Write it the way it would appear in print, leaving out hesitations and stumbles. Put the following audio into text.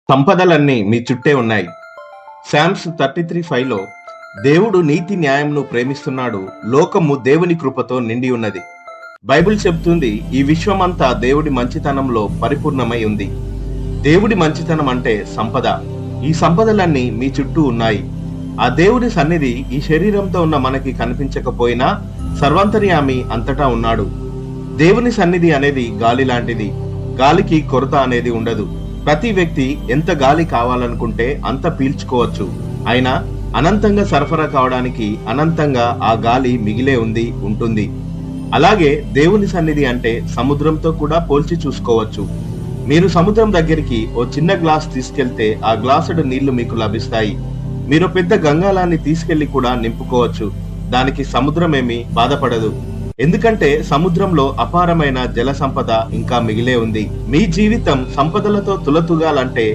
సంపదలన్నీ మీ చుట్టే ఉన్నాయి. శామ్స్ 33:5లో దేవుడు నీతి న్యాయంను ప్రేమిస్తున్నాడు, లోకము దేవుని కృపతో నిండి ఉన్నది. బైబిల్ చెబుతుంది, ఈ విశ్వమంతా దేవుడి మంచితనంలో పరిపూర్ణమై ఉంది. దేవుడి మంచితనం అంటే సంపద. ఈ సంపదలన్నీ మీ చుట్టూ ఉన్నాయి. ఆ దేవుడి సన్నిధి ఈ శరీరంతో ఉన్న మనకి కనిపించకపోయినా సర్వాంతర్యామి అంతటా ఉన్నాడు. దేవుని సన్నిధి అనేది గాలి లాంటిది. గాలికి కొరత అనేది ఉండదు. ప్రతి వ్యక్తి ఎంత గాలి కావాలనుకుంటే అంత పీల్చుకోవచ్చు. అయినా అనంతంగా సరఫరా కావడానికి అనంతంగా ఆ గాలి మిగిలే ఉంటుంది. అలాగే దేవుని సన్నిధి అంటే సముద్రంతో కూడా పోల్చి చూసుకోవచ్చు. మీరు సముద్రం దగ్గరికి ఓ చిన్న గ్లాస్ తీసుకెళ్తే ఆ గ్లాసుడు నీళ్లు మీకు లభిస్తాయి. మీరు పెద్ద గంగాలాన్ని తీసుకెళ్లి కూడా నింపుకోవచ్చు. దానికి సముద్రమేమీ బాధపడదు. ఎందుకంటే సముద్రంలో అపారమైన జల సంపద ఇంకా మిగిలే ఉంది. మీ జీవితం సంపదలతో తులతూగాలంటే